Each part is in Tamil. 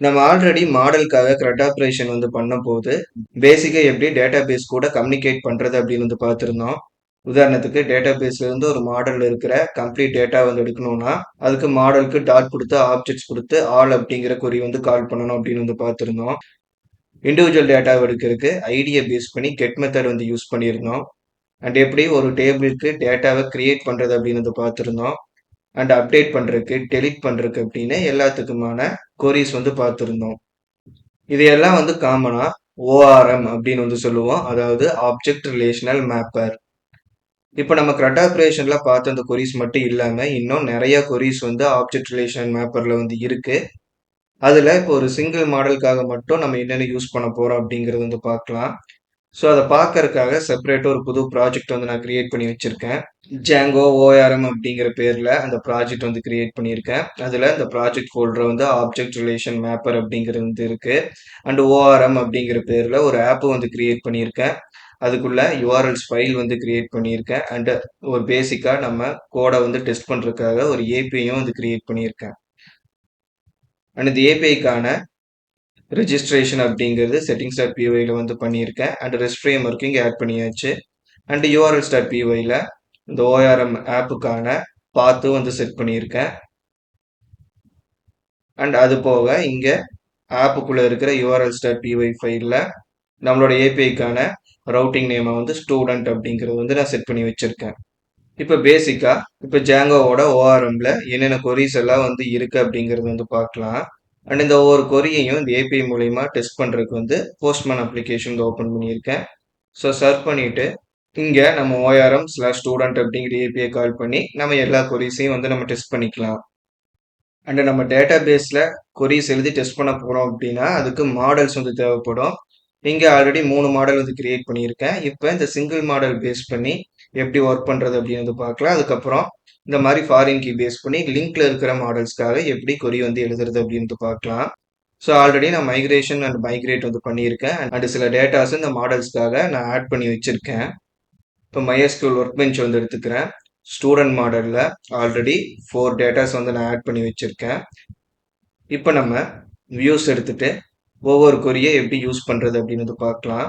நம்ம ஆல்ரெடி மாடலுக்காக க்ரெட் ஆப்ரேஷன் வந்து பண்ணும்போது, பேசிக்கா எப்படி டேட்டாபேஸ் கூட கம்யூனிகேட் பண்றது அப்படின்னு வந்து பார்த்திருந்தோம். உதாரணத்துக்கு டேட்டாபேஸ்ல இருந்து ஒரு மாடல்ல இருக்கிற கம்ப்ளீட் டேட்டா வந்து எடுக்கணும்னா, அதுக்கு மாடலுக்கு டாட் குடுத்து, ஆப்ஜெக்ட்ஸ் குடுத்து, ஆல் அப்படிங்கிற கொரி வந்து கால் பண்ணணும் அப்படின்னு வந்து பார்த்திருந்தோம். இண்டிவிஜுவல் டேட்டாவ எடுக்கிறதுக்கு ஐடிய பேஸ் பண்ணி கெட் மெத்தட் வந்து யூஸ் பண்ணியிருந்தோம். அண்ட் எப்படி ஒரு டேபிளுக்கு டேட்டாவ கிரியேட் பண்றது அப்படின்னு வந்து பார்த்திருந்தோம். அண்ட் அப்டேட் பண்றதுக்கு, டெலீட் பண்றதுக்கு அப்படின்னு எல்லாத்துக்குமான கொரீஸ் வந்து பார்த்திருந்தோம். இது எல்லாம் வந்து காமனா ORM அப்படின்னு வந்து சொல்லுவோம். அதாவது ஆப்ஜெக்ட் ரிலேஷனல் மேப்பர். இப்ப நம்ம க்ரெட் ஆப்பரேஷன்ல பார்த்த அந்த கொரீஸ் மட்டும் இல்லாம, இன்னும் நெறைய கொரீஸ் வந்து ஆப்ஜெக்ட் ரிலேஷனல் மேப்பர்ல வந்து இருக்கு. அதுல இப்போ ஒரு சிங்கிள் மாடலுக்காக மட்டும் நம்ம என்னென்ன யூஸ் பண்ண போறோம் அப்படிங்கிறது வந்து பார்க்கலாம். ஸோ அத பார்க்கறதுக்காக செப்பரேட்டா ஒரு புது ப்ராஜெக்ட் வந்து நான் கிரியேட் பண்ணி வச்சிருக்கேன். Django ORM அப்படிங்கிற பேர்ல அந்த ப்ராஜெக்ட் வந்து கிரியேட் பண்ணியிருக்கேன். அதுல இந்த ப்ராஜெக்ட் ஃபோல்டர் வந்து ஆப்ஜெக்ட் ரிலேஷன் மேப்பர் அப்படிங்கிறது வந்து இருக்கு. அண்ட் ORM அப்படிங்கிற பேர்ல ஒரு ஆப் வந்து கிரியேட் பண்ணியிருக்கேன். அதுக்குள்ள URLs ஃபைல் வந்து கிரியேட் பண்ணியிருக்கேன். அண்ட் ஒரு பேசிக்கா நம்ம கோட வந்து டெஸ்ட் பண்றதுக்காக ஒரு APIயும் வந்து கிரியேட் பண்ணியிருக்கேன். அண்ட் இந்த APIக்கான ரெஜிஸ்ட்ரேஷன் அப்படிங்கிறது settings.pyல வந்து பண்ணியிருக்கேன். அண்ட் ரெஸ்ட் ஃப்ரேம்வொர்க் இங்க ஆட் பண்ணியாச்சு. அண்ட் urls.pyல இந்த ORM ஆப்புக்கான பாத்தும் வந்து செட் பண்ணியிருக்கேன். அண்ட் அது போக இங்க ஆப்புக்குள்ள இருக்கிற urls.py ஃபைல்ல நம்மளோட ஏபிஐக்கான ரவுட்டிங் நேமை வந்து ஸ்டூடெண்ட் அப்படிங்கிறது வந்து நான் செட் பண்ணி வச்சிருக்கேன். இப்ப பேசிக்கா இப்ப ஜாங்கோவோட ஓஆர்எம்ல என்னென்ன கொரிஸ் எல்லாம் வந்து இருக்கு அப்படிங்கிறது வந்து பார்க்கலாம். அண்ட் இந்த ஒவ்வொரு கொரியையும் இந்த ஏபிஐ மூலியமா டெஸ்ட் பண்றதுக்கு வந்து போஸ்ட்மேன் அப்ளிகேஷன் ஓபன் பண்ணியிருக்கேன். ஸோ சர்ச் பண்ணிட்டு இங்க நம்ம ORM/ஸ்டூடெண்ட் அப்படிங்கிற ஏபிஐ கால் பண்ணி நம்ம எல்லா கொரிஸையும் வந்து நம்ம டெஸ்ட் பண்ணிக்கலாம். அண்ட் நம்ம டேட்டா பேஸ்ல கொரிஸ் எழுதி டெஸ்ட் பண்ண போறோம் அப்படின்னா அதுக்கு மாடல்ஸ் வந்து தேவைப்படும். இங்க ஆல்ரெடி 3 மாடல் வந்து கிரியேட் பண்ணியிருக்கேன். இப்போ இந்த சிங்கிள் மாடல் பேஸ் பண்ணி எப்படி ஒர்க் பண்றது அப்படின்னு வந்து பார்க்கலாம். அதுக்கப்புறம் இந்த மாதிரி ஃபாரின் கீ பேஸ் பண்ணி லிங்க்ல இருக்கிற மாடல்ஸ்க்காக எப்படி கொரி வந்து எழுதுறது அப்படின்னு பார்க்கலாம். ஸோ ஆல்ரெடி நான் மைக்ரேஷன் அண்ட் மைக்ரேட் வந்து பண்ணியிருக்கேன். அண்ட் சில டேட்டாஸ் இந்த மாடல்ஸ்க்காக நான் ஆட் பண்ணி வச்சிருக்கேன். இப்போ MySQL ஒர்க் பெஞ்ச் வந்து எடுத்துக்கிறேன். ஸ்டூடெண்ட் மாடல்ல ஆல்ரெடி 4 டேட்டாஸ் வந்து நான் ஆட் பண்ணி வச்சிருக்கேன். இப்போ நம்ம வியூஸ் எடுத்துட்டு ஒவ்வொரு கொரியை எப்படி யூஸ் பண்றது அப்படின்னு வந்து பார்க்கலாம்.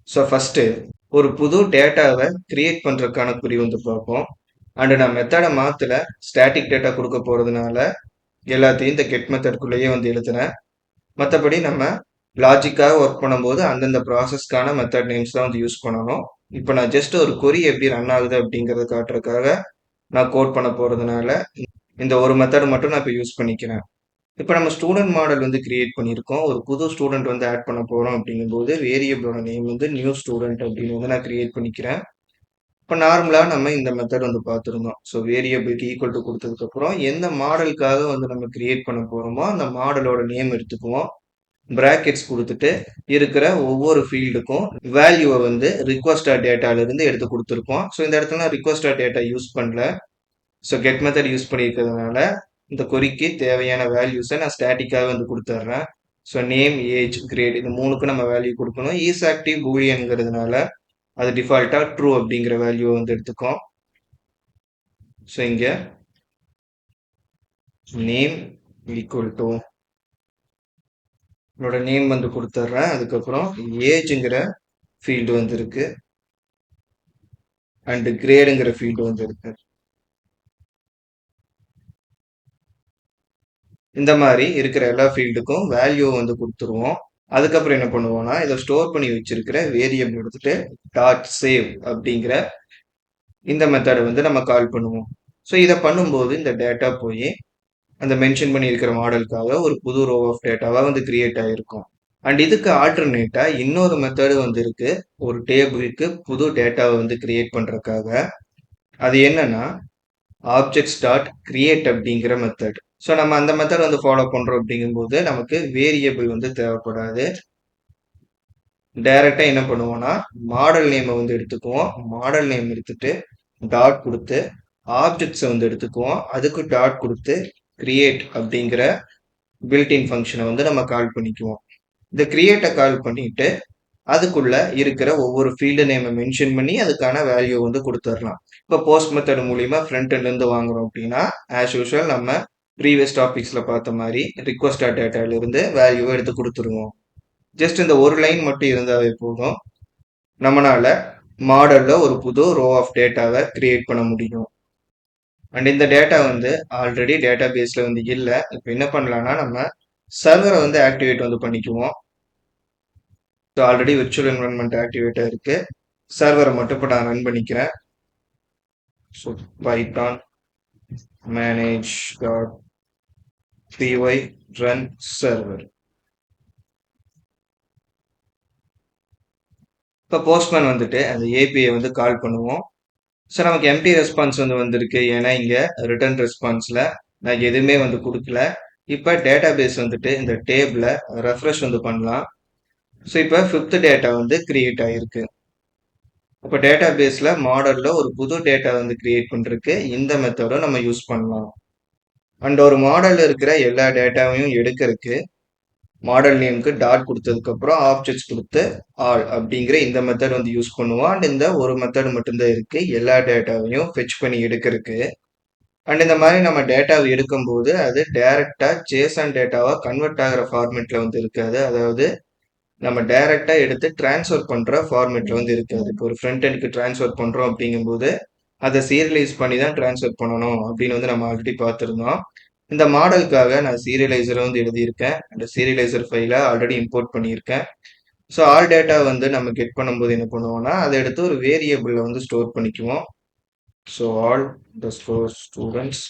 ஸோ ஃபர்ஸ்ட் ஒரு புது டேட்டாவை கிரியேட் பண்றதுக்கான குறி வந்து பார்ப்போம். அண்ட் நான் மெத்தடை மாத்தல, ஸ்டாட்டிக் டேட்டா கொடுக்க போறதுனால எல்லாத்தையும் இந்த கெட் மெத்தட்குள்ளேயே வந்து எழுதுனேன். மற்றபடி நம்ம லாஜிக்காக ஒர்க் பண்ணும்போது அந்தந்த ப்ராசஸ்க்கான மெத்தட் நேம்ஸ் தான் வந்து யூஸ் பண்ணணும். இப்போ நான் ஜஸ்ட் ஒரு கொரி எப்படி ரன் ஆகுது அப்படிங்கறத காட்டுறதுக்காக நான் கோட் பண்ண போறதுனால இந்த ஒரு மெத்தட் மட்டும் நான் இப்போ யூஸ் பண்ணிக்கிறேன். இப்போ நம்ம ஸ்டூடெண்ட் மாடல் வந்து கிரியேட் பண்ணியிருக்கோம். ஒரு புது ஸ்டூடெண்ட் வந்து ஆட் பண்ண போறோம் அப்படிங்கும்போது வேரியபிளோட நேம் வந்து நியூ ஸ்டூடெண்ட் அப்படின்னு வந்து நான் கிரியேட் பண்ணிக்கிறேன். இப்போ நார்மலா நம்ம இந்த மெத்தட் வந்து பார்த்துருந்தோம். ஸோ வேரியபிளுக்கு ஈக்குவல் டு கொடுத்ததுக்கு அப்புறம் எந்த மாடலுக்காக வந்து நம்ம கிரியேட் பண்ண போறோமோ அந்த மாடலோட நேம் எடுத்துக்குவோம். பிராக்கெட்ஸ் கொடுத்துட்டு இருக்கிற ஒவ்வொரு ஃபீல்டுக்கும் வேல்யூவை வந்து ரிக்வஸ்ட் டேட்டால இருந்து எடுத்து கொடுத்துருக்கோம். ஸோ இந்த இடத்துல நான் ரிக்வஸ்ட் டேட்டா யூஸ் பண்ணல. ஸோ கெட் மெத்தட் யூஸ் பண்ணியிருக்கிறதுனால இந்த கொரிக்கு தேவையான வேல்யூஸை நான் ஸ்டாட்டிக்காக வந்து கொடுத்துட்றேன். ஸோ நேம், ஏஜ், கிரேட் இது மூணுக்கும் நம்ம வேல்யூ கொடுக்கணும். ஈஸ் ஆக்டிவ் பூலியன்ங்கிறதுனால அது டிஃபால்ட்டா ட்ரூ அப்படிங்கிற வேல்யூ வந்து எடுத்துக்கும். ஸோ இங்க நேம் ஈக்குவல் டு என்னோட நேம் வந்து கொடுத்துட்றேன். அதுக்கப்புறம் ஏஜ்ங்கிற ஃபீல்டு வந்து இருக்கு. அண்ட் கிரேடுங்கிற ஃபீல்டு வந்து இருக்கு. இந்த மாதிரி இருக்கிற எல்லா ஃபீல்டுக்கும் வேல்யூ வந்து கொடுத்துருவோம். அதுக்கப்புறம் என்ன பண்ணுவோம்னா இதை ஸ்டோர் பண்ணி வச்சிருக்கிற வேரியபிள் எடுத்துட்டு டாட் சேவ் அப்படிங்கிற இந்த மெத்தடை வந்து நம்ம கால் பண்ணுவோம். ஸோ இதை பண்ணும்போது இந்த டேட்டா போய் அந்த மென்ஷன் பண்ணியிருக்கிற மாடலுக்காக ஒரு புது ரோ ஆஃப் டேட்டாவா வந்து கிரியேட் ஆகிருக்கும். அண்ட் இதுக்கு ஆல்டர்னேட்டா இன்னொரு மெத்தடு வந்து இருக்கு. ஒரு டேபிளுக்கு புது டேட்டாவை வந்து கிரியேட் பண்றதுக்காக. அது என்னன்னா ஆப்ஜெக்ட்ஸ் டாட் கிரியேட் அப்படிங்கிற மெத்தட். ஸோ நம்ம அந்த மெத்தட் வந்து ஃபாலோ பண்றோம் அப்படிங்கும்போது நமக்கு வேரியபிள் வந்து தேவைப்படாது. டைரக்டா என்ன பண்ணுவோம்னா மாடல் நேமை வந்து எடுத்துக்குவோம். மாடல் நேம் எடுத்துட்டு டாட் கொடுத்து ஆப்ஜெக்ட்ஸை வந்து எடுத்துக்குவோம். அதுக்கு டாட் கொடுத்து கிரியேட் அப்படிங்கிற பில்ட்இன் ஃபங்க்ஷனை வந்து நம்ம கால் பண்ணிக்குவோம். இந்த கிரியேட்டை கால் பண்ணிட்டு அதுக்குள்ள இருக்கிற ஒவ்வொரு ஃபீல்டு நேமை மென்ஷன் பண்ணி அதுக்கான வேல்யூ வந்து கொடுத்துடலாம். இப்போ போஸ்ட் மெத்தட் மூலியமா ஃப்ரண்ட் எண்ட்ல இருந்து வாங்குறோம் அப்படின்னா ஆஸ் யூஷுவல் நம்ம ப்ரீவியஸ் டாபிக்ஸ்ல பார்த்த மாதிரி ரிக்வஸ்ட் டேட்டால இருந்து வேல்யூவை எடுத்து கொடுத்துருவோம். ஜஸ்ட் இந்த ஒரு லைன் மட்டும் இருந்தாவே போதும், நம்மளால மாடல்ல ஒரு புது ரோ ஆஃப் டேட்டாவை கிரியேட் பண்ண முடியும். அண்ட் இந்த டேட்டா வந்து ஆல்ரெடி டேட்டா பேஸ்ல வந்து இல்லை. இப்போ என்ன பண்ணலாம்னா நம்ம சர்வரை வந்து ஆக்டிவேட் வந்து பண்ணிக்குவோம். ஸோ ஆல்ரெடி விர்ச்சுவல் என்வரன்மெண்ட் ஆக்டிவேட்டாக இருக்கு. சர்வரை மட்டும் இப்போ நான் ரன் பண்ணிக்கிறேன். So Python manage.py run server. இப்போ போஸ்ட்மேன் வந்துட்டு அந்த ஏபிஐ வந்து கால் பண்ணுவோம். ஸோ நமக்கு எம்டி ரெஸ்பான்ஸ் வந்து வந்திருக்கு, ஏன்னா இங்கே ரிட்டர்ன் ரெஸ்பான்ஸில் நான் எதுவுமே வந்து கொடுக்கல. இப்போ டேட்டா பேஸ் வந்துட்டு இந்த டேபிளை ரெஃப்ரெஷ் வந்து பண்ணலாம். ஸோ இப்போ 5th டேட்டா வந்து கிரியேட் ஆகிருக்கு. இப்போ டேட்டா பேஸில் மாடலில் ஒரு புது டேட்டா வந்து கிரியேட் பண்ணுறதுக்கு இந்த மெத்தடை நம்ம யூஸ் பண்ணலாம். அண்ட் ஒரு மாடலில் இருக்கிற எல்லா டேட்டாவையும் எடுக்கிறதுக்கு மாடல் நேமுக்கு டாட் கொடுத்ததுக்கப்புறம் ஆப்ஜெக்ட்ஸ் கொடுத்து ஆல் அப்படிங்கிற இந்த மெத்தட் வந்து யூஸ் பண்ணுவோம். அண்ட் இந்த ஒரு மெத்தட் மட்டும்தான் இருக்கு எல்லா டேட்டாவையும் ஃபெச் பண்ணி எடுக்கிறதுக்கு. அண்ட் இந்த மாதிரி நம்ம டேட்டாவை எடுக்கும்போது அது டைரக்டா ஜேசன் டேட்டாவா கன்வெர்ட் ஆகிற ஃபார்மேட்ல வந்து இருக்காது. அதாவது நம்ம டைரக்டா எடுத்து டிரான்ஸ்ஃபர் பண்ற ஃபார்மேட்ல வந்து இருக்காது. இப்போ ஒரு ஃப்ரண்ட் எண்டுக்கு டிரான்ஸ்ஃபர் பண்றோம் அப்படிங்கும்போது அதை சீரியலைஸ் பண்ணி தான் டிரான்ஸ்ஃபர் பண்ணணும் அப்படின்னு வந்து நம்ம ஆல்ரெடி பார்த்துருந்தோம். இந்த மாடலுக்காக நான் சீரியலைசரை வந்து எழுதியிருக்கேன். அந்த சீரியலைசர் ஃபைலை ஆல்ரெடி இம்போர்ட் பண்ணியிருக்கேன். ஸோ ஆல் டேட்டா வந்து நம்ம கெட் பண்ணும்போது என்ன பண்ணுவோம்னா அதை எடுத்து ஒரு வேரியபிளில் வந்து ஸ்டோர் பண்ணிக்குவோம். So all the students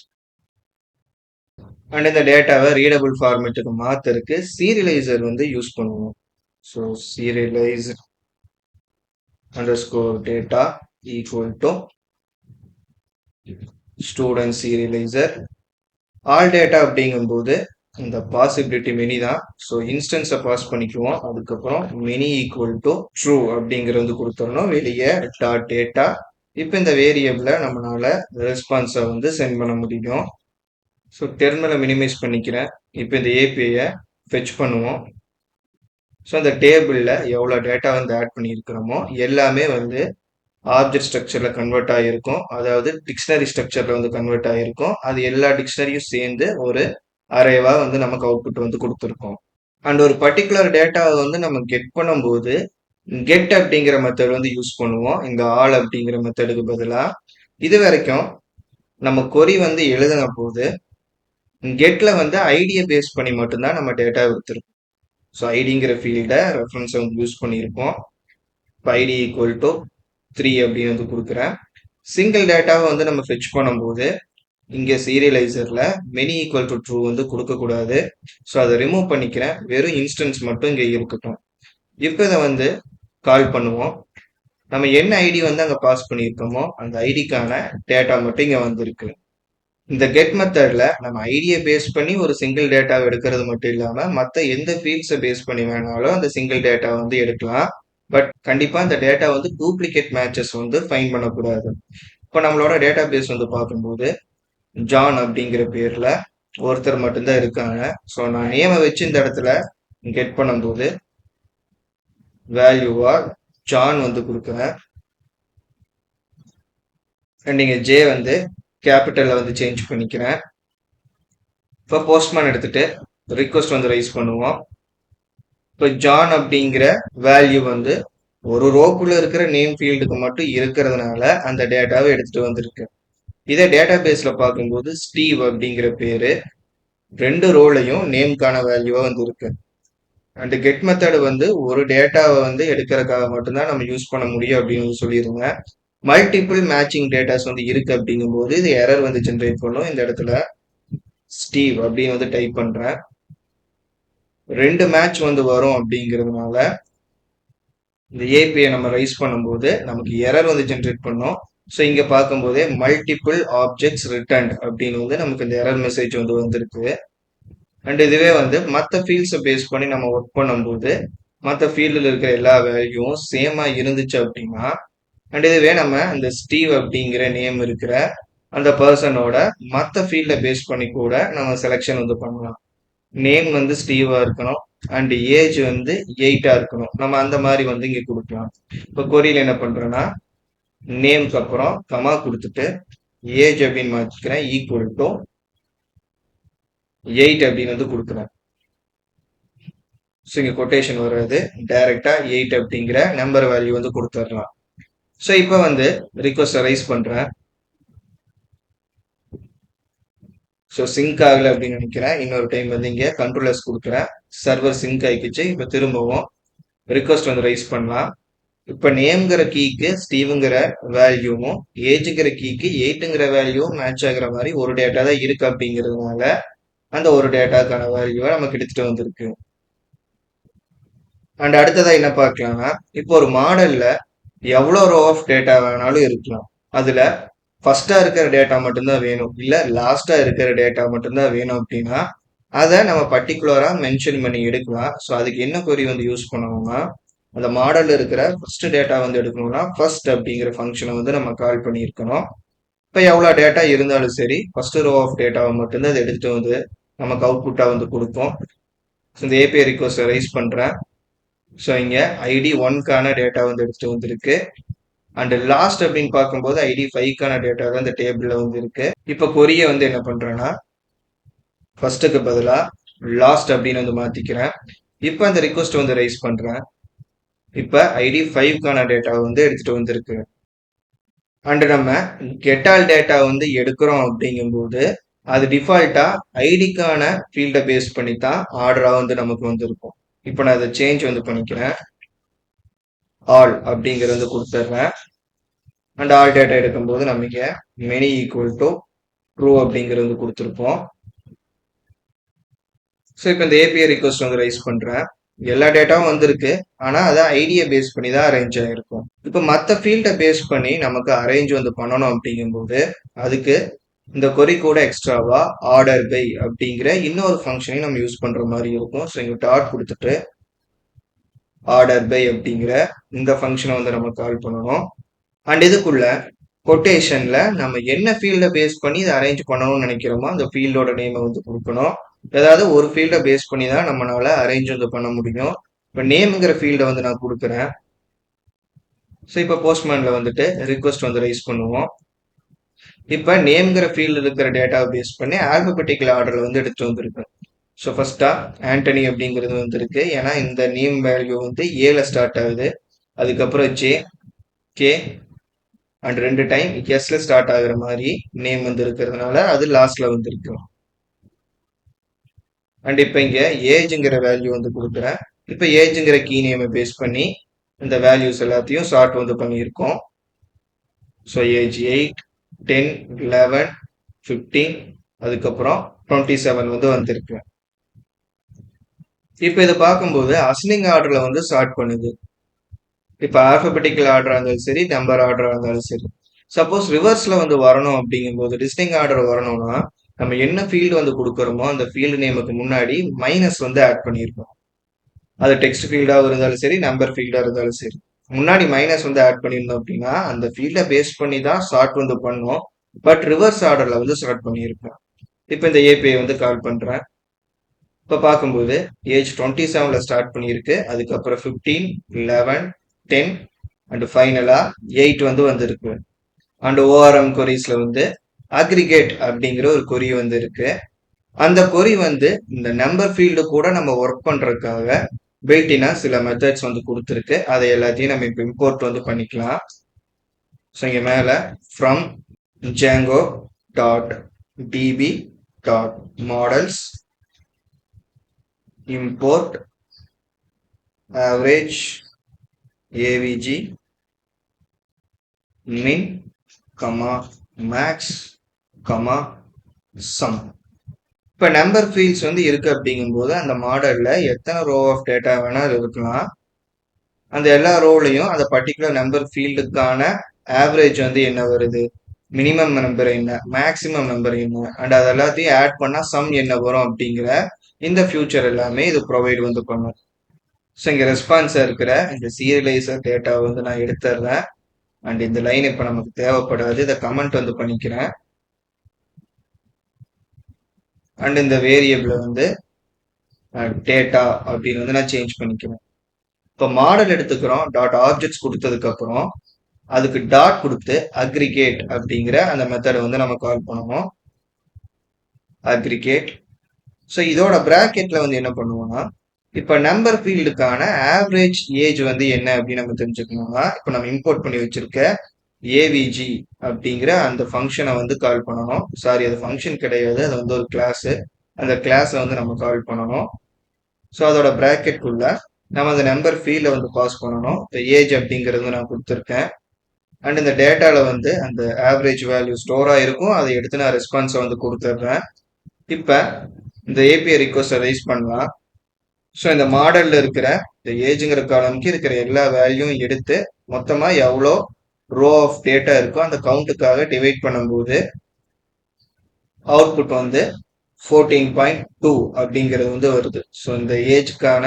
and இந்த டேட்டாவை ரீடபிள் ஃபார்மேட்டுக்கு மாற்றுறதுக்கு சீரியலைசர் வந்து யூஸ் பண்ணுவோம். So serialize underscore data equal to student serializer. All data அப்படிங்கும்போது இந்த பாசிபிலிட்டி மெனி தான். ஸோ இன்ஸ்டன்ஸை பாஸ் பண்ணிக்குவோம். அதுக்கப்புறம் மெனி ஈக்குவல் டு ட்ரூ அப்படிங்கிறது வந்து கொடுத்துடணும் வெளியே டாட் டேட்டா. இப்போ இந்த வேரியபிளை நம்மளால ரெஸ்பான்ஸை வந்து சென்ட் பண்ண முடியும். ஸோ டெர்மினலை மினிமைஸ் பண்ணிக்கிறேன். இப்போ இந்த ஏபிஐயை ஃபெச் பண்ணுவோம். ஸோ அந்த டேபிளில் எவ்வளோ டேட்டா வந்து ஆட் பண்ணியிருக்கிறோமோ எல்லாமே வந்து ஆப்ஜெக்ட் ஸ்ட்ரக்சர்ல கன்வெர்ட் ஆகிருக்கும். அதாவது டிக்ஷனரி ஸ்ட்ரக்சர்ல வந்து கன்வெர்ட் ஆகிருக்கும். அது எல்லா டிக்ஷனரியும் சேர்ந்து ஒரு அரேவா வந்து நமக்கு அவுட்புட் வந்து கொடுத்துருக்கோம். அண்ட் ஒரு பர்டிகுலர் டேட்டாவை வந்து நம்ம கெட் பண்ணும்போது கெட் அப்படிங்கிற மெத்தட் வந்து யூஸ் பண்ணுவோம் இந்த ஆல் அப்படிங்கிற மெத்தடுக்கு பதிலாக. இது வரைக்கும் நம்ம கொரி வந்து எழுதின போது கெட்ல வந்து ஐடியை பேஸ் பண்ணி மட்டும்தான் நம்ம டேட்டா எடுத்திருக்கோம். ஸோ ஐடிங்கிற ஃபீல்டை ரெஃபரன்ஸை வந்து யூஸ் பண்ணியிருப்போம். இப்போ ஐடி ஈக்குவல் டு 3 அப்படின்னு வந்து கொடுக்குறேன். சிங்கிள் டேட்டாவை வந்து நம்ம ஃபெச் பண்ணும்போது இங்கே சீரியலைசரில் மெனி ஈக்குவல் டு ட்ரூ வந்து கொடுக்கக்கூடாது. ஸோ அதை ரிமூவ் பண்ணிக்கிறேன். வெறும் இன்ஸ்டன்ஸ் மட்டும் இங்கே இருக்கட்டும். இப்போ இதை வந்து கால் பண்ணுவோம். நம்ம என்ன ஐடி வந்து அங்கே பாஸ் பண்ணியிருக்கோமோ அந்த ஐடிக்கான டேட்டா மட்டும் இங்கே வந்திருக்கு. இந்த கெட் மெத்தட்ல நம்ம ஐடியை பேஸ் பண்ணி ஒரு சிங்கிள் டேட்டாவை எடுக்கிறது மட்டும் இல்லாமல் மற்ற எந்த ஃபீல்ட்ஸை பேஸ் பண்ணி வேணாலும் அந்த சிங்கிள் டேட்டா வந்து எடுக்கலாம். பட் கண்டிப்பா இந்த டேட்டா வந்து டூப்ளிகேட் மேட்சஸ் வந்து ஃபைன் பண்ணக்கூடாது. இப்போ நம்மளோட டேட்டா பேஸ் வந்து பார்க்கும்போது ஜான் அப்படிங்கிற பேர்ல ஒருத்தர் மட்டும்தான் இருக்காங்க. ஸோ நான் நேமை வச்சு இந்த இடத்துல கெட் பண்ணும்போது வேல்யூவா ஜான் வந்து கொடுக்குறேன். நீங்க ஜே வந்து கேபிட்டல்ல வந்து சேஞ்ச் பண்ணிக்கிறேன். இப்போ போஸ்ட்மேன் எடுத்துட்டு ரிக்வஸ்ட் வந்து ரைஸ் பண்ணுவோம். இப்போ ஜான் அப்படிங்கிற வேல்யூ வந்து ஒரு ரோக்குள்ள இருக்கிற நேம் ஃபீல்டுக்கு மட்டும் இருக்கிறதுனால அந்த டேட்டாவை எடுத்துட்டு வந்திருக்கு. இதே டேட்டா பேஸ்ல பார்க்கும்போது ஸ்டீவ் அப்படிங்கிற பேரு 2 ரோலையும் நேம்கான வேல்யூவா வந்து இருக்கு. அண்ட் கெட் மெத்தட் வந்து ஒரு டேட்டாவை வந்து எடுக்கிறதுக்காக மட்டும்தான் நம்ம யூஸ் பண்ண முடியும் அப்படின்னு சொல்லிடுங்க. மல்டிபிள் மேட்சிங் டேட்டாஸ் வந்து இருக்கு அப்படிங்கும்போது இது எரர் வந்து ஜென்ரேட் பண்ணும். இந்த இடத்துல ஸ்டீவ் அப்படின்னு வந்து டைப் பண்றேன். 2 மேட்ச் வந்து வரும் அப்படிங்கிறதுனால இந்த ஏபிஐ நம்ம ரைஸ் பண்ணும்போது நமக்கு எரர் வந்து ஜென்ரேட் பண்ணும். ஸோ இங்க பார்க்கும்போதே மல்டிபிள் ஆப்ஜெக்ட்ஸ் ரிட்டர்ன் அப்படின்னு வந்து நமக்கு இந்த எரர் மெசேஜ் வந்து வந்திருக்கு. அண்ட் இதுவே வந்து மற்ற ஃபீல்ட்ஸை பேஸ் பண்ணி நம்ம ஒர்க் பண்ணும்போது மற்ற ஃபீல்டில் இருக்கிற எல்லா வேல்யூவும் சேமா இருந்துச்சு அப்படின்னா, அண்ட் இதுவே நம்ம இந்த ஸ்டீவ் அப்படிங்கிற நேம் இருக்கிற அந்த பர்சனோட மற்ற ஃபீல்டை பேஸ் பண்ணி கூட நம்ம செலெக்ஷன் வந்து பண்ணலாம். நேம் வந்து ஸ்டீவா இருக்கணும் அண்ட் ஏஜ் வந்து 8 இருக்கணும். நம்ம அந்த மாதிரி வந்து இங்க கொடுக்கலாம். இப்போ கொரியில என்ன பண்றேன்னா நேம்க்கு அப்புறம் கமா கொடுத்துட்டு ஏஜ் அப்படின்னு மாத்திக்கிறேன் ஈக்குவல் டு 8 அப்படின்னு வந்து கொடுக்குறேன். ஸோ இங்கே கொட்டேஷன் வர்றது டைரக்டா 8 அப்படிங்கிற நம்பர் வேல்யூ வந்து கொடுத்துடலாம். ஸோ இப்போ வந்து ரிக்வஸ்ட் ரைஸ் பண்றேன். ஸோ சிங்க் ஆகலை அப்படின்னு நினைக்கிறேன். இன்னொரு டைம் வந்து இங்கே கண்ட்ரோலர்ஸ் கொடுக்குறேன். சர்வர் சிங்க் ஆகிக்கிச்சு. இப்போ திரும்பவும் ரிக்வஸ்ட் வந்து ரைஸ் பண்ணலாம். இப்போ நேம்ங்கிற கீக்கு ஸ்டீவுங்கிற வேல்யூவும் ஏஜுங்கிற கீக்கு 8ங்கிற வேல்யூவும் மேட்ச் ஆகுற மாதிரி ஒரு டேட்டா தான் இருக்கு அப்படிங்கிறதுனால அந்த ஒரு டேட்டாக்கான வேல்யூவை நமக்கு எடுத்துட்டு வந்திருக்கு. அண்ட் அடுத்ததா என்ன பார்க்கலாம்னா, இப்போ ஒரு மாடல்ல எவ்வளோ ரோ ஆஃப் டேட்டா வேணாலும் இருக்கலாம். அதுல ஃபர்ஸ்டா இருக்கிற டேட்டா மட்டும்தான் வேணும், இல்ல லாஸ்டா இருக்கிற டேட்டா மட்டும்தான் வேணும் அப்படின்னா அதை நம்ம பர்டிகுலரா மென்ஷன் பண்ணி எடுக்கலாம். ஸோ அதுக்கு என்ன கொரி வந்து யூஸ் பண்ணணும்னா, அந்த மாடல்ல இருக்கிற ஃபர்ஸ்ட் டேட்டா வந்து எடுக்கணும்னா ஃபர்ஸ்ட் அப்படிங்கிற ஃபங்க்ஷனை வந்து நம்ம கால் பண்ணியிருக்கணும். இப்போ எவ்வளோ டேட்டா இருந்தாலும் சரி, ஃபர்ஸ்ட் ரோ ஆஃப் டேட்டாவை மட்டும்தான் அதை எடுத்துட்டு வந்து நமக்கு அவுட்புட்டாக வந்து கொடுக்கும். ஸோ இந்த ஏபிஐ ரிக்வஸ்ட் ரைஸ் பண்ணுறேன். ஸோ இங்கே ஐடி 1க்கான டேட்டா வந்து எடுத்துட்டு வந்திருக்கு. அண்ட் லாஸ்ட் அப்படின்னு பார்க்கும்போது ஐடி 5க்கான டேட்டா தான் இந்த டேபிளில் வந்து இருக்கு. இப்போ கொரியை வந்து என்ன பண்ணுறேன்னா, ஃபர்ஸ்ட்டுக்கு பதிலாக லாஸ்ட் அப்படின்னு வந்து மாற்றிக்கிறேன். இப்போ அந்த ரிக்வஸ்ட் வந்து ரைஸ் பண்ணுறேன். இப்போ ஐடி 5க்கான டேட்டா வந்து எடுத்துட்டு வந்திருக்கு. அண்ட் நம்ம கெட்டால் டேட்டா வந்து எடுக்கிறோம் அப்படிங்கும்போது அது டிஃபால்ட்டா ஐடிக்கான ஃபீல்டை பேஸ் பண்ணி தான் ஆர்டரா வந்து நமக்கு வந்துருக்கும். இப்போ நான் அதை சேஞ்ச் வந்து பண்ணிக்கிறேன். ஆல் அப்படிங்கிறது வந்து கொடுத்துட்றேன். அண்ட் ஆல் டேட்டா எடுக்கும்போது நமக்கு மெனி ஈக்குவல் டு ட்ரூ அப்படிங்கிறது வந்து கொடுத்துருப்போம். ஸோ இப்போ இந்த ஏபிஐ ரிக்வஸ்ட் வந்து ரைஸ் பண்றேன். எல்லா டேட்டாவும் வந்திருக்கு, ஆனா அதை ஐடியை பேஸ் பண்ணி தான் அரேஞ்ச் ஆயிருக்கும். இப்போ மற்ற ஃபீல்டை பேஸ் பண்ணி நமக்கு அரேஞ்ச் வந்து பண்ணணும் அப்படிங்கும்போது அதுக்கு இந்த கொரி கூட எக்ஸ்ட்ராவா ஆர்டர் பை அப்படிங்கிற இன்னொரு ஃபங்க்ஷனையும் நம்ம யூஸ் பண்ற மாதிரி இருக்கும். ஸோ இங்க டாட் கொடுத்துட்டு ஆர்டர் பை அப்படிங்கிற இந்த ஃபங்க்ஷனை வந்து நம்ம கால் பண்ணணும். அண்ட் இதுக்குள்ள கொட்டேஷன்ல நம்ம என்ன ஃபீல்டை பேஸ் பண்ணி இதை அரேஞ்ச் பண்ணணும்னு நினைக்கிறோமோ அந்த ஃபீல்டோட நேமை வந்து கொடுக்கணும். ஏதாவது ஒரு ஃபீல்டை பேஸ் பண்ணி தான் நம்மளால அரேஞ்ச் வந்து பண்ண முடியும். இப்போ நேம்ங்கிற ஃபீல்டை வந்து நான் கொடுக்குறேன். ஸோ இப்போ போஸ்ட்மேன்ல வந்துட்டு ரிக்வஸ்ட் வந்து ரைஸ் பண்ணுவோம். இப்போ நேம்ங்கிற ஃபீல்டு இருக்கிற டேட்டாவை பேஸ் பண்ணி ஆல்பபெட்டிக்கல் ஆர்டர்ல வந்து எடுத்துட்டு வந்திருக்கு. ஸோ ஃபர்ஸ்டா ஆண்டனி அப்படிங்கிறது வந்துருக்கு. ஏன்னா இந்த நேம் வேல்யூ வந்து ஏல ஸ்டார்ட் ஆகுது. அதுக்கப்புறம் ஜே, கே அண்ட் 2 டைம் எஸ்ல ஸ்டார்ட் ஆகுற மாதிரி நேம் வந்து இருக்கிறதுனால அது லாஸ்ட்ல வந்துருக்கு. அண்ட் இப்போ இங்க ஏஜ்ங்கிற வேல்யூ வந்து கொடுக்குறேன். இப்போ ஏஜ்ங்கிற கீ நேமை பேஸ் பண்ணி இந்த வேல்யூஸ் எல்லாத்தையும் சார்ட் வந்து பண்ணியிருக்கோம். ஸோ ஏஜ் 8, 10, 11, 15, அதுக்கப்புறம் 27 வந்து வந்திருக்கு. இப்போ இதை பார்க்கும்போது அசெண்டிங் ஆர்டர்ல வந்து ஸ்டார்ட் பண்ணுது. இப்போ ஆல்பபெட்டிக்கல் ஆர்டரா இருந்தாலும் சரி, நம்பர் ஆர்டரா இருந்தாலும் சரி. சப்போஸ் ரிவர்ஸ்ல வந்து வரணும் அப்படிங்கும்போது டிஸ்டிங் ஆர்டர் வரணும்னா நம்ம என்ன ஃபீல்டு வந்து கொடுக்குறோமோ அந்த ஃபீல்டு நேமுக்கு முன்னாடி மைனஸ் வந்து ஆட் பண்ணியிருக்கோம். அது டெக்ஸ்ட் ஃபீல்டாக இருந்தாலும் சரி, நம்பர் ஃபீல்டாக இருந்தாலும் சரி, முன்னாடி மைனஸ் வந்து ஆட் பண்ணியிருந்தோம் அப்படின்னா அந்த ஃபீல்டை பேஸ் பண்ணி தான் ஸ்டார்ட் வந்து பண்ணோம். பட் ரிவர்ஸ் ஆர்டர்ல வந்து ஸ்டார்ட் பண்ணியிருக்கோம். இப்போ இந்த ஏபிஐ வந்து கால் பண்றேன். இப்போ பார்க்கும்போது ஏஜ் 27ல ஸ்டார்ட் பண்ணியிருக்கு. அதுக்கப்புறம் 15, 11, 10 அண்ட் ஃபைனலா 8 வந்து வந்திருக்கு. அண்ட் ஓஆர்எம் கொரிஸ்ல வந்து அக்ரிகேட் அப்படிங்கிற ஒரு கொரி வந்து இருக்கு. அந்த கொரி வந்து இந்த நம்பர் ஃபீல்டு கூட நம்ம ஒர்க் பண்றதுக்காக பில்டினா சில மெத்தட்ஸ் வந்து கொடுத்துருக்கு. அதை எல்லாத்தையும் நம்ம இப்போ இம்போர்ட் வந்து பண்ணிக்கலாம். ஸோ இங்க மேல from Django dot DP dot models import average avg min max sum. இப்போ நம்பர் ஃபீல்ட்ஸ் வந்து இருக்கு அப்படிங்கும்போது அந்த மாடல்ல எத்தனை ரோ ஆஃப் டேட்டா வேணாலும் இருக்கலாம். அந்த எல்லா ரோலையும் அந்த பர்டிகுலர் நம்பர் ஃபீல்டுக்கான ஆவரேஜ் வந்து என்ன வருது, மினிமம் நம்பர் என்ன, மேக்சிமம் நம்பர் என்ன, அண்ட் அது எல்லாத்தையும் ஆட் பண்ணா சம் என்ன வரும் அப்படிங்கிற இந்த ஃபியூச்சர் எல்லாமே இது ப்ரொவைட் வந்து பண்ணும். ஸோ இங்கே ரெஸ்பான்ஸாக இருக்கிற இந்த சீரியலைசர் டேட்டா வந்து நான் எடுத்துடுறேன். அண்ட் இந்த லைன் இப்போ நமக்கு தேவைப்படாது, இதை கமெண்ட் வந்து பண்ணிக்கிறேன். அண்ட் இந்த வேரியபிளை வந்து டேட்டா அப்படின்னு வந்து நான் சேஞ்ச் பண்ணிக்கிறேன். இப்போ மாடல் எடுத்துக்கிறோம். டாட் ஆப்ஜெக்ட்ஸ் கொடுத்ததுக்கு அப்புறம் அதுக்கு டாட் கொடுத்து அக்ரிகேட் அப்படிங்கிற அந்த மெத்தடை வந்து நம்ம கால் பண்ணுவோம். அக்ரிகேட் ஸோ இதோட பிராக்கெட்ல வந்து என்ன பண்ணுவோம்னா, இப்ப நம்பர் ஃபீல்டுக்கான ஆவரேஜ் ஏஜ் வந்து என்ன அப்படின்னு நம்ம தெரிஞ்சுக்கணும்னா, இப்ப நம்ம இம்போர்ட் பண்ணி வச்சிருக்க ஏவிஜி அப்படிங்கிற அந்த ஃபங்க்ஷனை வந்து கால் பண்ணணும். சாரி, அது ஃபங்க்ஷன் கிடையாது, அது வந்து ஒரு கிளாஸ். அந்த கிளாஸை வந்து நம்ம கால் பண்ணணும். ஸோ அதோட பிராக்கெட்டுக்குள்ள நம்ம அந்த நம்பர் ஃபீல்டை வந்து பாஸ் பண்ணணும். இந்த ஏஜ் அப்படிங்கிறது நான் கொடுத்துருக்கேன். அண்ட் இந்த டேட்டால வந்து அந்த ஆவரேஜ் வேல்யூ ஸ்டோர் ஆயிருக்கும். அதை எடுத்து நான் ரெஸ்பான்ஸை வந்து கொடுத்துட்றேன். இப்போ இந்த ஏபிஐ ரிக்வஸ்ட்டை ரைஸ் பண்ணலாம். ஸோ இந்த மாடல்ல இருக்கிற இந்த ஏஜுங்கிற காலம்க்கு இருக்கிற எல்லா வேல்யூவும் எடுத்து மொத்தமா எவ்வளோ ரோ ஆஃப் டேட்டா இருக்கோ அந்த கவுண்ட்டுக்காக டிவைட் பண்ணும்போது அவுட்புட் வந்து 14.2 அப்படிங்கிறது வந்து வருது. ஸோ இந்த ஏஜ்க்கான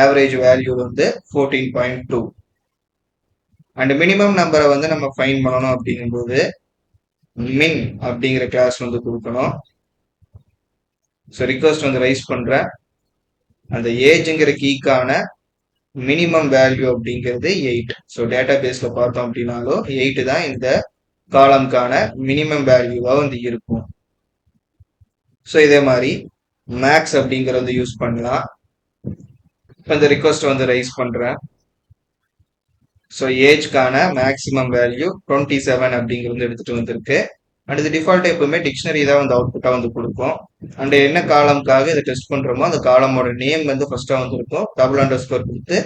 ஆவரேஜ் வேல்யூ வந்து 14.2. அண்ட் மினிமம் நம்பரை வந்து நம்ம ஃபைன் பண்ணணும் அப்படிங்கும்போது மின் அப்படிங்கிற கிளாஸ் வந்து கொடுக்கணும். ஸோ ரிக்வஸ்ட் வந்து ரைஸ் பண்றேன். அந்த ஏஜ்ங்கிற கீக்கான மினிமம் வேல்யூ அப்படிங்கிறது 8. ஸோ டேட்டா பேஸ்ல பார்த்தோம் அப்படின்னாலும் 8 தான் இந்த காலம்கான மினிமம் வேல்யூவா வந்து இருக்கும். ஸோ இதே மாதிரி மேக்ஸ் அப்படிங்கறது யூஸ் பண்ணலாம். இப்போ இந்த ரிக்வஸ்ட் வந்து ரைஸ் பண்றேன். ஸோ ஏஜ்க்கான மேக்ஸிமம் வேல்யூ 27 அப்படிங்கிறது எடுத்துட்டு வந்திருக்கு. அண்ட் இது டிஃபால்ட் எப்பவுமே டிக்ஷனரி தான் வந்து அவுட்புட்டா வந்து கொடுக்கும். அண்ட் என்ன காலம்காக இதை டெஸ்ட் பண்றோமோ அந்த காலமோட நேம் வந்து ஃபர்ஸ்டா வந்து இருக்கும். டபுள் அண்டர் ஸ்கோர் கொடுத்து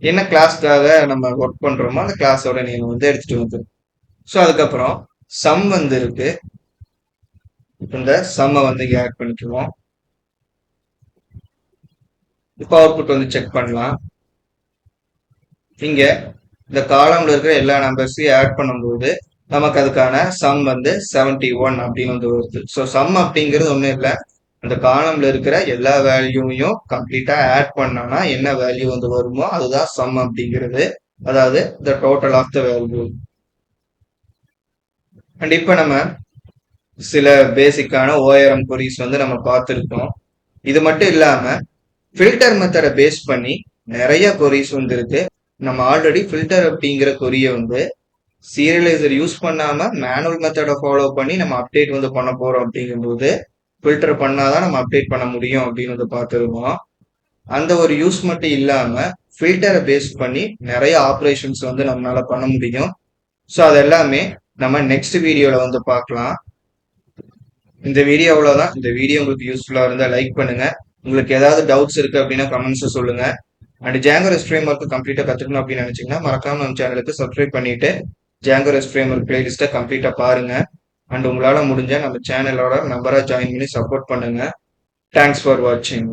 என்ன கிளாஸ்க்காக நம்ம ஒர்க் பண்றோமோ அந்த கிளாஸோட நேம் வந்து எடுத்துட்டு வந்துடும். ஸோ அதுக்கப்புறம் சம் வந்து இருக்கு. இந்த சம்மை வந்து இங்க ஆட் பண்ணிக்குவோம். இப்போ அவுட்புட் வந்து செக் பண்ணலாம். இங்க இந்த காலம்ல இருக்கிற எல்லா நம்பர்ஸையும் ஆட் பண்ணும்போது நமக்கு அதுக்கான சம் வந்து 71 அப்படின்னு வந்து வருது. ஸோ சம் அப்படிங்கிறது ஒன்றும் இல்லை, அந்த காலம்ல இருக்கிற எல்லா வேல்யூவையும் கம்ப்ளீட்டா ஆட் பண்ணோம்னா என்ன வேல்யூ வந்து வருமோ அதுதான் சம் அப்படிங்கிறது. அதாவது the total of the value. And இப்போ நம்ம சில பேசிக்கான ஓஆர்எம் கொரிஸ் வந்து நம்ம பார்த்துருக்கோம். இது மட்டும் இல்லாம ஃபில்டர் மெத்தடை பேஸ் பண்ணி நிறைய கொரிஸ் வந்து இருக்கு. நம்ம ஆல்ரெடி ஃபில்டர் அப்படிங்கிற கொரியை வந்து சீரியலைசர் யூஸ் பண்ணாம மேனுவல் மெத்தடை ஃபாலோ பண்ணி நம்ம அப்டேட் வந்து பண்ண போறோம். அப்படிங்கும்போது ஃபில்டர் பண்ணாதான் நம்ம அப்டேட் பண்ண முடியும் அப்படின்னு வந்து பார்த்துருக்கோம். அந்த ஒரு யூஸ் மட்டும் இல்லாம ஃபில்டரை பேஸ் பண்ணி நிறைய ஆப்ரேஷன்ஸ் வந்து நம்மளால பண்ண முடியும். ஸோ அது எல்லாமே நம்ம நெக்ஸ்ட் வீடியோல வந்து பார்க்கலாம். இந்த வீடியோ அவ்வளோதான். இந்த வீடியோ உங்களுக்கு யூஸ்ஃபுல்லா இருந்தா லைக் பண்ணுங்க. உங்களுக்கு ஏதாவது டவுட்ஸ் இருக்கு அப்படின்னா கமெண்ட்ஸ் சொல்லுங்க. அண்ட் ஜாங்கோ ரெஸ்ட் ஃப்ரேம்வொர்க் கம்ப்ளீட்டா கத்துக்கணும் அப்படின்னு நினைச்சீங்கன்னா மறக்காம நம்ம சேனலுக்கு சப்ஸ்கிரைப் பண்ணிட்டு ஜாங்கோ ரெஸ்ட் ஃப்ரேம்வொர்க் பிளேலிஸ்ட்டை கம்ப்ளீட்டா பாருங்க. அண்ட் உங்களால முடிஞ்ச நம்ம சேனலோட நம்பரா ஜாயின் பண்ணி சப்போர்ட் பண்ணுங்க. தேங்க்ஸ் ஃபார் வாட்சிங்.